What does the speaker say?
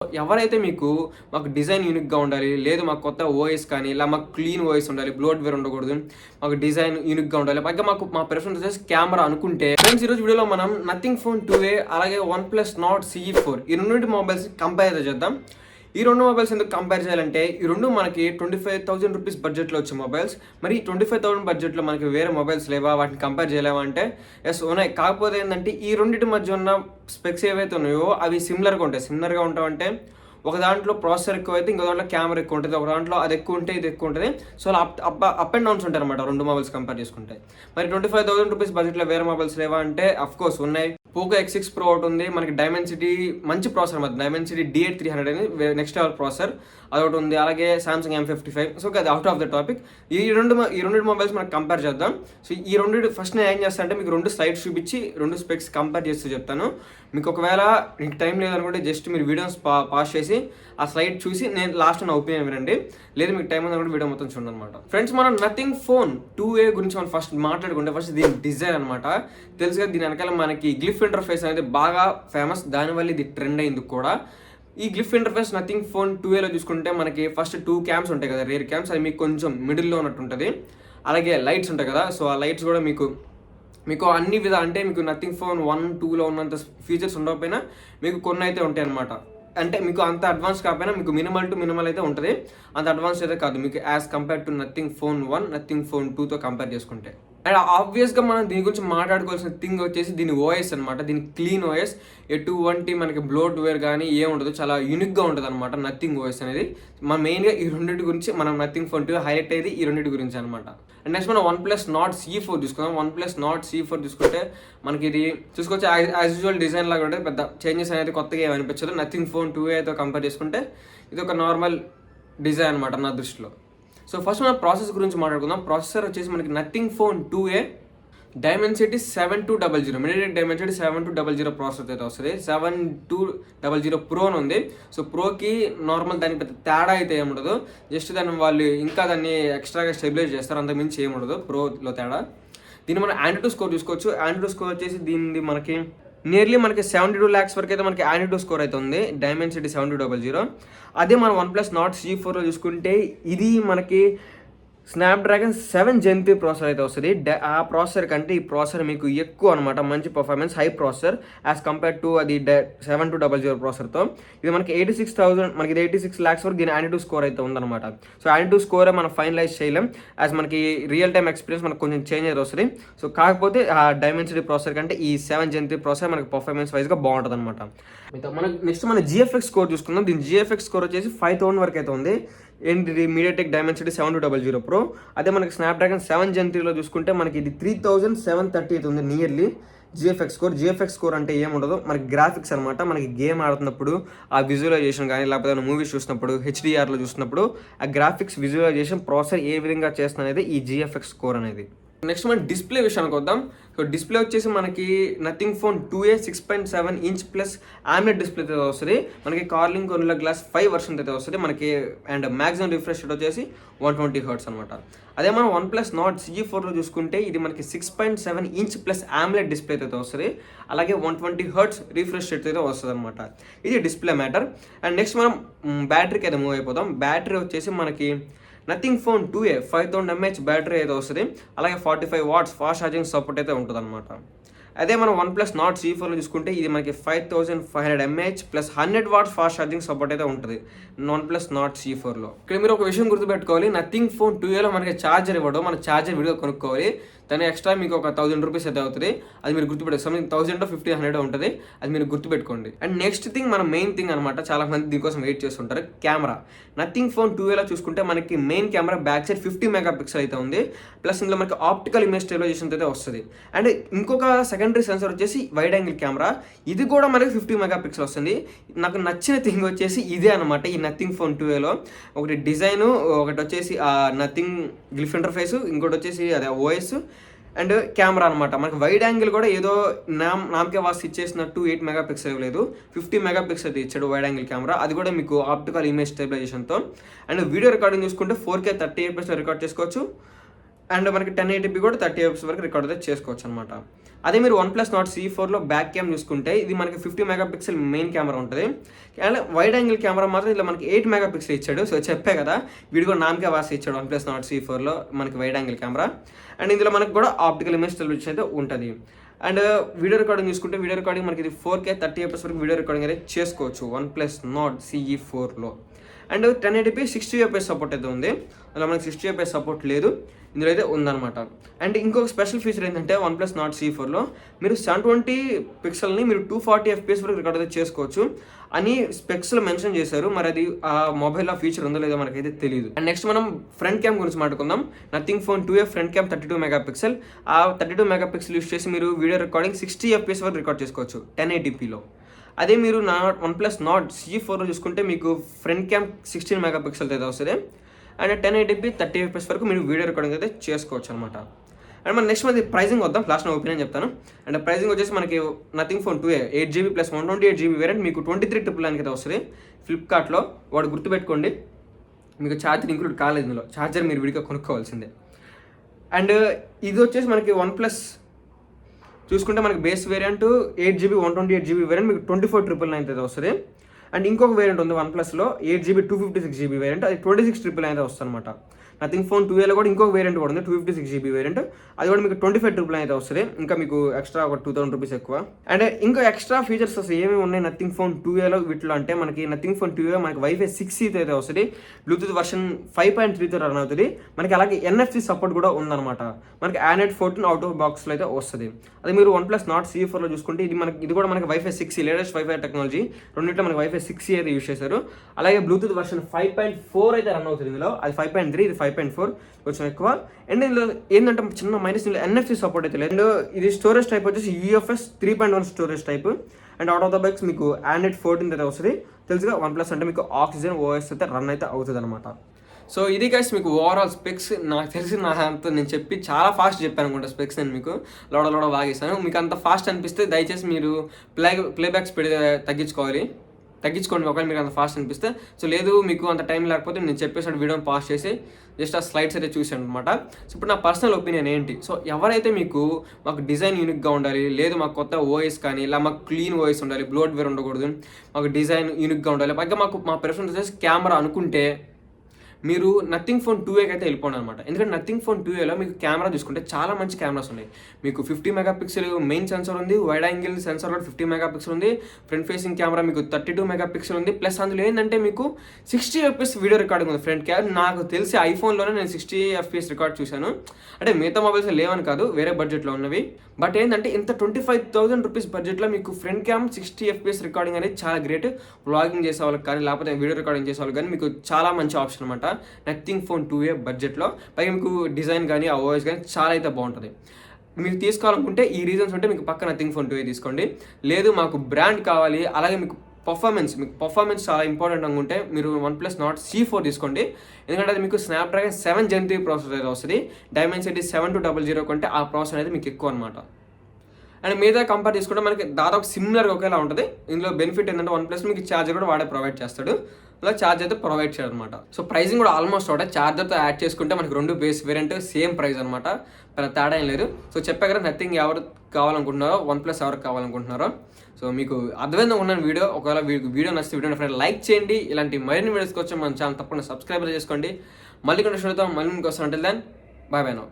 ఎవరైతే మీకు మాకు డిజైన్ యూనిక్‌గా ఉండాలి, లేదు మాకు కొత్త ఓఎస్ కానీ, ఇలా మాకు క్లీన్ ఓఎస్ ఉండాలి, బ్లోట్‌వేర్ ఉండకూడదు, మాకు డిజైన్ యూనిక్‌గా ఉండాలి, పైగా మాకు మా ప్రిఫరెన్స్ వచ్చేసి కెమెరా అనుకుంటే ఫ్రెండ్స్ ఈరోజు వీడియోలో మనం నథింగ్ ఫోన్ 2A అలాగే OnePlus Nord CE4 ఈ రెండింటి మొబైల్స్ కంపేర్ చేద్దాం. ఈ రెండు మొబైల్స్ ఎందుకు కంపేర్ చేయాలంటే ఈ రెండు మనకి 25,000 రూపీస్ బడ్జెట్లో వచ్చే మొబైల్స్. మరి 25,000 బడ్జెట్లో మనకి వేరే మొబైల్స్ లేవా, వాటిని కంపేర్ చేయలేవా అంటే ఎస్ ఉన్నాయి. కాకపోతే ఏంటంటే ఈ రెండింటి మధ్య ఉన్న స్పెక్స్ ఏవైతే ఉన్నాయో అవి సిమిలర్గా ఉంటాయి. సిమిలర్గా ఉంటాయంటే ఒక దాంట్లో ప్రాసెసర్ ఎక్కువ అయితే ఇంకో దాంట్లో కెమెరా ఎక్కువ ఉంటుంది, ఒక దాంట్లో అది ఎక్కువ ఉంటే ఇది ఎక్కువ ఉంటుంది. సో అలా అప్ అండ్ డౌన్స్ ఉంటాయి అనమాట రెండు మొబైల్స్ కంపేర్ చేసుకుంటే. మరి 25,000 రూపీస్ బడ్జెట్లో వేరే మొబైల్స్ లేవా అంటే అఫ్ కోర్స్ ఉన్నాయి. పోకో X6 Pro ఒకటి ఉంది, మనకి డైమెన్సిటీ మంచి ప్రాసెసర్ మరి డైమెన్సిటీ D8300 అని నెక్స్ట్ లెవెల్ ప్రాసెసర్ అదొకటి ఉంది. అలాగే సామ్సంగ్ M55. సో అది అవుట్ ఆఫ్ ద టాపిక్. ఈ రెండు మొబైల్స్ మనకు కంపేర్ చేద్దాం. సో ఈ రెండు ఫస్ట్ నేను ఏం చేస్తాను అంటే మీకు రెండు స్లైడ్స్ చూపించి రెండు స్పెక్స్ కంపేర్ చేస్తూ చెప్తాను. మీకు ఒకవేళ మీకు టైం లేదనుకుంటే జస్ట్ మీరు వీడియోస్ పాస్ చేసి ఆ స్లైడ్ చూసి నేను లాస్ట్ నా ఒపీనియన్ వినండి, లేదు మీకు టైం ఉందనుకుంటే వీడియో మొత్తం చూడండి అనమాట. ఫ్రెండ్స్ మనం నథింగ్ ఫోన్ 2A గురించి మనం ఫస్ట్ మాట్లాడుకుంటే ఫస్ట్ దీని డిజైన్ అనమాట. తెలుసు కదా, దీని వెనకాల మనకి గ్లిఫ్ ఇంటర్ఫేస్ అనేది బాగా ఫేమస్, దానివల్ల ఇది ట్రెండ్ అయింది కూడా. ఈ గ్లిఫ్ ఇంటర్ఫేస్ నథింగ్ ఫోన్ 2Aలో చూసుకుంటే మనకి ఫస్ట్ 2 క్యామ్స్ ఉంటాయి కదా, రేర్ క్యామ్స్, అది మీకు కొంచెం మిడిల్లో ఉన్నట్టు ఉంటుంది. అలాగే లైట్స్ ఉంటాయి కదా, సో ఆ లైట్స్ కూడా మీకు అన్ని అంటే మీకు నథింగ్ ఫోన్ 1, 2లో ఉన్నంత ఫీచర్స్ ఉండకపోయినా మీకు కొన్ని అయితే ఉంటాయి అనమాట. అంటే మీకు అంత అడ్వాన్స్ కాకపోయినా మీకు మినిమల్ టు మినిమల్ అయితే ఉంటుంది, అంత అడ్వాన్స్ అయితే కాదు మీకు as compare to nothing phone 1, nothing phone 2తో కంపేర్ చేసుకుంటే. అండ్ ఆబ్వియస్గా మనం దీని గురించి మాట్లాడుకోవాల్సిన థింగ్ వచ్చేసి దీని ఓఎస్ అనమాట. దీని క్లీన్ ఓఎస్, ఎటువంటి మనకి బ్లోట్వేర్ కానీ ఏముండదు, చాలా యూనిక్గా ఉంటుంది అనమాట నథింగ్ ఓఎస్ అనేది. మనం మెయిన్గా ఈ రెండింటి గురించి మనం నథింగ్ ఫోన్ 2 హైలైట్ అయ్యేది ఈ రెండింటి గురించి అనమాట. అండ్ నెక్స్ట్ మనం OnePlus Nord CE4 చూసుకుందాం. OnePlus Nord CE4 చూసుకుంటే మనకి ఇది చూసుకోవచ్చు యాజ్ యూజువల్ డిజైన్ లాగా ఉంటుంది, పెద్ద చేంజెస్ అనేది కొత్తగా ఏమి అనిపించదు. నథింగ్ ఫోన్ 2Aతో కంపేర్ చేసుకుంటే ఇది ఒక నార్మల్ డిజైన్ అనమాట నా దృష్టిలో. సో ఫస్ట్ మనం ప్రాసెస్ గురించి మాట్లాడుకుందాం. ప్రాసెసర్ వచ్చేసి మనకి nothing phone 2A Dimensity 7200 MediaTek Dimensity 7200 processor అయితే వస్తుంది. 7200 Pro అని ఉంది. సో ప్రోకి నార్మల్ దానికి పెద్ద తేడా అయితే ఏముండదు, జస్ట్ వాళ్ళు ఇంకా దాన్ని ఎక్స్ట్రాగా స్టెబిలైజ్ చేస్తారు, అంత మించి ఏముండదు ప్రోలో తేడా. దీన్ని మనం AnTuTu స్కోర్ చూసుకోవచ్చు. AnTuTu స్కోర్ వచ్చేసి దీనిది మనకి నియర్లీ మనకి 72 lakhs వరకు అయితే మనకి AnTuTu స్కోర్ అయితే ఉంది, డైమెన్సిటీ 7200. అదే మనం OnePlus Nord CE4లో చూసుకుంటే ఇది మనకి స్నాప్డ్రాగన్ 7 Gen 3 ప్రాసెసర్ అయితే వస్తుంది. ఆ ప్రాసెసర్ కంటే ఈ ప్రాసెసర్ మీకు ఎక్కువ అనమాట, మంచి performance, high processor as compare to అది 7200 ప్రాసెసర్తో. ఇది మనకి 86,000 మనకి 86 lakhs వరకు దీని AnTuTu స్కోర్ అయితే ఉందన్నమాట. సో AnTuTu స్కోరే మనం ఫైనలైజ్ చేయలేం, యాజ్ మనకి రియల్ టైమ్ ఎక్స్పీరియన్స్ మనకు కొంచెం చేంజ్ అయితే వస్తుంది. సో కాకపోతే ఆ డైమెన్సిటీ ప్రాసెసర్ కంటే ఈ 7 Gen 3 ప్రాసెసర్ మనకి పర్ఫార్మెన్స్ వైజ్గా బాగుంటుంది అనమాట. మనకి నెక్స్ట్ మన GFX స్కోర్ చూసుకుందాం. దీని GFX స్కోర్ వచ్చేసి 5000 వరకు అయితే ఉంది. ఏంటి మీడియాటెక్ డైమెన్సిటీ 7200 Pro. అదే మనకి స్నాప్డ్రాగన్ 7 Gen 3లో చూసుకుంటే మనకి ఇది 3730 అయితే ఉంది nearly GFX score. GFX score అంటే ఏముండదు, మనకి గ్రాఫిక్స్ అనమాట. మనకి గేమ్ ఆడుతున్నప్పుడు ఆ విజువలైజేషన్ కానీ, లేకపోతే మూవీస్ చూసినప్పుడు HDRలో చూసినప్పుడు ఆ గ్రాఫిక్స్ విజువలైజేషన్ ప్రాసెసర్ ఏ విధంగా చేస్తుంది అనేది ఈ GFX స్కోర్ అనేది. నెక్స్ట్ మనం డిస్ప్లే విషయానికి వద్దాం. సో డిస్ప్లే వచ్చేసి మనకి nothing phone 2A 6.7 inch plus AMOLED display అయితే వస్తుంది. మనకి కార్లింగ్ గొరిల్లా గ్లాస్ 5 వర్షన్ అయితే వస్తుంది మనకి. అండ్ మ్యాక్సిమం రిఫ్రెష్ రేట్ వచ్చేసి 120 Hz అనమాట. అదే మనం OnePlus Nord CE4లో చూసుకుంటే ఇది మనకి 6.7 ఇంచ్ ప్లస్ AMOLED డిస్ప్లే అయితే వస్తుంది. అలాగే 120 Hz రిఫ్రెష్ రేట్ అయితే వస్తుంది అనమాట. ఇది డిస్ప్లే మ్యాటర్. అండ్ నెక్స్ట్ మనం బ్యాటరీకి అయితే మూవ్ అయిపోతాం. బ్యాటరీ వచ్చేసి మనకి nothing phone 2A 5000 mAh battery అయితే వస్తుంది. అలాగే 45 watts ఫాస్ట్ ఛార్జింగ్ సపోర్ట్ అయితే ఉంటుంది అనమాట. అదే మనం OnePlus Nord CE4లో చూసుకుంటే ఇది మనకి 5500 mAh plus 100 watts fast charging support అయితే ఉంటుంది OnePlus Nord CE4లో. ఇక్కడ మీరు ఒక విషయం గుర్తుపెట్టుకోవాలి, నథింగ్ ఫోన్ 2Aలో మనకి ఛార్జర్ ఇవ్వడం, మన ఛార్జర్ విడిగా కొనుక్కోవాలి. దాని ఎక్స్ట్రా మీకు ఒక 1000 రూపీస్ అయితే అవుతుంది. అది మీరు గుర్తుపెట్టుకోండి, సంథింగ్ 1000 to 1500 ఉంటుంది, అది మీరు గుర్తుపెట్టుకోండి. అండ్ నెక్స్ట్ థింగ్ మన మెయిన్ థింగ్ అనమాట, చాలా మంది దీనికోసం వెయిట్ చేస్తుంటారు, కెమెరా. నథింగ్ ఫోన్ 2Aలో చూసుకుంటే మనకి main camera back side 50 megapixel అయితే ఉంది. ప్లస్ ఇందులో మనకి ఆప్టికల్ ఇమేజ్ స్టెబిలైజేషన్ అయితే వస్తుంది. అండ్ ఇంకొక సెకండరీ సెన్సర్ వచ్చేసి వైడ్ యాంగిల్ కెమెరా, ఇది కూడా మనకి 50 మెగాపిక్సెల్ వస్తుంది. నాకు నచ్చిన థింగ్ వచ్చేసి ఇదే అనమాట ఈ నథింగ్ ఫోన్ 2Aలో. ఒకటి డిజైను, ఒకటి వచ్చేసి నథింగ్ గ్లిఫ్ ఇంటర్ఫేస్, ఇంకోటి వచ్చేసి అదే ఓఎస్ అండ్ కెమెరా అనమాట. మనకి వైడ్ యాంగిల్ కూడా ఏదో నామకే వాస్ ఇచ్చేసినట్టు 8 మెగాపిక్సెల్ ఇవ్వలేదు, 50 మెగాపిక్సెల్ అయితే ఇచ్చాడు వైడ్ యాంగిల్ కెమెరా. అది కూడా మీకు ఆప్టికల్ ఇమేజ్ స్టెబిలైజేషన్తో. అండ్ వీడియో రికార్డింగ్ చూసుకుంటే 4K 30 fps రికార్డ్ చేసుకోవచ్చు. అండ్ మనకి 1080p కూడా 30 fps వరకు రికార్డ్ అయితే చేసుకోవచ్చు అనమాట. అదే మీరు OnePlus Nord C4లో బ్యాక్ క్యామ్ చూసుకుంటే ఇది మనకి 50 మెగాపిక్సెల్ మెయిన్ కెమెరా ఉంటుంది. అండ్ వైడ్ యాంగిల్ కెమెరా మాత్రం ఇలా మనకి 8 మెగాపిక్సెల్ ఇచ్చాడు. సో చెప్పే కదా వీడియో నామకే వాసి ఇచ్చాడు OnePlus Nord C4లో మనకి వైడ్ యాంగిల్ కెమెరా. అండ్ ఇందులో మనకు కూడా ఆప్టికల్ ఇమేజ్ స్టెబిలిటీ అయితే ఉంటుంది. అండ్ వీడియో రికార్డింగ్ చూసుకుంటే వీడియో రికార్డింగ్ మనకి ఇది 4K 30fps వరకు వీడియో రికార్డింగ్ అయితే చేసుకోవచ్చు OnePlus Nord CE4లో. అండ్ 1080p 60fps సపోర్ట్ అయితే ఉంది. అలా మనకి 60fps సపోర్ట్ లేదు, ఇందులో అయితే ఉందన్నమాట. అండ్ ఇంకొక స్పెషల్ ఫీచర్ ఏంటంటే OnePlus Nord C4లో మీరు 720 పిక్సెల్ని మీరు 240fps వరకు రికార్డ్ అయితే చేసుకోవచ్చు అని స్పెక్స్లో మెన్షన్ చేశారు. మరి అది ఆ మొబైల్లో ఫీచర్ ఉందో లేదో మనకైతే తెలియదు. అండ్ నెక్స్ట్ మనం ఫ్రంట్ క్యామ్ గురించి మాట్లాడుకుందాం. Nothing phone 2A front cam 32 megapixel. ఆ 32 మెగాపిక్సెల్ యూస్ చేసి మీరు వీడియో రికార్డింగ్ 60fps వరకు రికార్డ్ చేసుకోవచ్చు 1080pలో. అదే మీరు OnePlus Nord C4లో చూసుకుంటే మీకు ఫ్రంట్ క్యామ్ 16 మెగాపిక్సెల్ అయితే వస్తుంది. అండ్ 1080p 30fps వరకు మీరు వీడియో రికార్డింగ్ అయితే చేసుకోవచ్చు అనమాట. అండ్ మన నెక్స్ట్ మనకి ప్రైజింగ్ వద్దాం. లాస్ట్ నా ఒపీనియన్ చెప్తాను. అండ్ ప్రైజింగ్ వచ్చేసి మనకి nothing phone 2A 8GB plus 128GB variant మీకు 23,999 అయితే వస్తుంది ఫ్లిప్కార్ట్లో. వాడు గుర్తుపెట్టుకోండి, మీకు ఛార్జర్ ఇంక్లూడ్ కాలేదు ఇందులో, ఛార్జర్ మీరు విడిగా కొనుక్కోవాల్సిందే. అండ్ ఇది వచ్చేసి మనకి OnePlus చూసుకుంటే మనకి base variant 8GB 128GB variant మీకు 24,999 అయితే వస్తుంది. అండ్ ఇంకొక వేరియంట్ ఉంది OnePlusలో 8GB 256GB వేరియంట్, అది 26,999 అయితే వస్తుంది అనమాట. నథింగ్ ఫోన్ 2Aలో కూడా ఇంకొక వేరియంట్ కూడా ఉంది 256GB వేరియంట్, అది కూడా మీకు 25,999 అయితే వస్తుంది. ఇంకా మీకు ఎక్స్ట్రా ఒక 2,000 రూపీస్ ఎక్కువ. అండ్ ఇంకా ఎక్స్ట్రా ఫీచర్స్ అసలు ఏమేమి ఉన్నాయి నథింగ్ ఫోన్ 2Aలో వీటిలో అంటే మనకి నథింగ్ ఫోన్ 2A మనకి Wi-Fi 6 అయితే వస్తుంది. బ్లూటూత్ వర్షన్ 5.3తో రన్ అవుతుంది. మనకి అలాగే NFC సపోర్ట్ కూడా ఉందన్నమాట. మనకి Android 14 అవుట్ ఆఫ్ బాక్స్లో అయితే వస్తుంది. అది మీరు OnePlus Nord C4లో చూసుకుంటే ఇది కూడా మనకి Wi-Fi 6 లేటెస్ట్ Wi-Fi టెక్నాలజీ, రెండింటిలో మనకి Wi-Fi 6 అయితే యూస్ చేశారు. అలాగే బ్లూటూత్ వర్షన్ 5.4 అయితే రన్ అవుతుంది ఇందులో, అది 5.3 ఇది 5.4 కొంచెం ఎక్కువ. అండ్ ఇందులో ఏంటంటే చిన్న మైనస్, ఇందులో NFC సపోర్ట్ అయితే లేదు. అండ్ ఇది స్టోరేజ్ టైప్ వచ్చేసి UFS 3.1 storage type. And out of the box మీకు Android 14 అయితే వస్తుంది. తెలుసుగా OnePlus అంటే మీకు ఆక్సిజన్ OS అయితే రన్ అయితే అవుతుంది అనమాట. సో ఇది గైస్ మీకు ఓవరాల్ స్పెక్స్. నాకు తెలిసి నా అంత నేను చెప్పి చాలా ఫాస్ట్ చెప్పాను అనుకుంటా స్పెక్స్. నేను మీకు లోడ వాగేసాను. మీకు అంత ఫాస్ట్ అనిపిస్తే దయచేసి మీరు ప్లేబ్యాక్ స్పీడ్ తగ్గించుకోండి ఒకవేళ మీకు అంత ఫాస్ట్ అనిపిస్తే. సో లేదు మీకు అంత టైం లేకపోతే నేను చెప్పేసాడు వీడియోని పాస్ చేసి జస్ట్ ఆ స్లైడ్స్ అయితే చూసాను అనమాట. సో ఇప్పుడు నా పర్సనల్ ఒపీనియన్ ఏంటి, సో ఎవరైతే మాకు డిజైన్ యూనిక్గా ఉండాలి, లేదు మాకు కొత్త ఓఎస్ కానీ ఇలా మాకు క్లీన్ ఓఎస్ ఉండాలి, బ్లోట్వేర్ ఉండకూడదు, మాకు డిజైన్ యూనిక్గా ఉండాలి, పైగా మా ప్రిఫరెన్స్ వచ్చేసి కెమెరా అనుకుంటే మీరు నథింగ్ ఫోన్ 2A అయితే వెళ్ళిపోండి అనమాట. ఎందుకంటే నథింగ్ ఫోన్ 2Aలో మీకు కెమెరా చూసుకుంటే చాలా మంచి కెమెరాస్ ఉన్నాయి. మీకు 50 మెగాపిక్సెల్ మెయిన్ సెన్సార్ ఉంది, వైడ్ యాంగిల్ సెన్సార్ కూడా 50 మెగాపిక్సెల్ ఉంది, ఫ్రంట్ ఫేసింగ్ కెమెరా మీకు 32 మెగాపిక్సెల్ ఉంది. ప్లస్ అందులో ఏంటంటే మీకు 60fps వీడియో రికార్డింగ్ ఉంది ఫ్రంట్ క్యామ్. నాకు తెలిసి ఐఫోన్లోనే నేను 60fps రికార్డ్ చూశాను. అంటే మిగతా మొబైల్స్ లేవని కాదు, వేరే బడ్జెట్లో ఉన్నవి. బట్ ఏంటంటే ఇంత 25,000 రూపీస్ బడ్జెట్లో మీకు ఫ్రంట్ క్యామ్ 60fps రికార్డింగ్ అనేది చాలా గ్రేట్. వ్లాగింగ్ చేసే వాళ్ళకి కానీ లేకపోతే వీడియో రికార్డింగ్ చేసే వాళ్ళకి కానీ మీకు చాలా మంచి ఆప్షన్ అనమాట నథింగ్ ఫోన్ 2A బడ్జెట్లో. పైగా మీకు డిజైన్ కానీ ఆ ఓఎస్ కానీ చాలా అయితే బాగుంటుంది. మీకు తీసుకోవాలనుకుంటే ఈ రీజన్స్ ఉంటే మీకు పక్క నథింగ్ ఫోన్ 2A తీసుకోండి. లేదు మాకు బ్రాండ్ కావాలి, అలాగే మీకు పర్ఫార్మెన్స్ చాలా ఇంపార్టెంట్ అనుకుంటే మీరు OnePlus Nord C4 తీసుకోండి. ఎందుకంటే అది మీకు స్నాప్డ్రాగన్ 7 Gen 3 ప్రాసెసర్ అయితే వస్తుంది. డైమెన్సిటీ 7200 కంటే ఆ ప్రాసెసర్ అనేది మీకు ఎక్కువ అనమాట. అండ్ మీద కంపేర్ చేసుకుంటే మనకి దాదాపు సిమిలర్గా ఒకేలా ఉంటుంది. ఇందులో బెనిఫిట్ ఏంటంటే OnePlus మీకు ఛార్జర్ కూడా వాడే ప్రొవైడ్ చేస్తాడు, అలా ఛార్జ్ అయితే ప్రొవైడ్ చేయడం అనమాట. సో ప్రైసింగ్ కూడా ఆల్మోస్ట్ ఒకటే. ఛార్జర్తో యాడ్ చేసుకుంటే మనకి 2 బేస్ వేరియంట్ సేమ్ ప్రైస్ అనమాట, పెద్ద తేడా ఏం లేదు. సో చెప్పా కదా నథింగ్ ఎవరు కావాలనుకుంటున్నారో OnePlus ఎవరికి కావాలనుకుంటున్నారో. సో మీకు అర్థమైందా ఉన్న వీడియో. ఒకవేళ వీడియో నచ్చితే వీడియో ఫ్రెండ్ లైక్ చేయండి. ఇలాంటి మరిన్ని వీడియోస్ కోసం మన ఛానల్ తప్పకుండా సబ్స్క్రైబ్ చేసుకోండి. మళ్ళీ కొన్ని చూద్దాం, మళ్ళీ మీకు వస్తాను. అంటే దెన్ బై బై నౌ.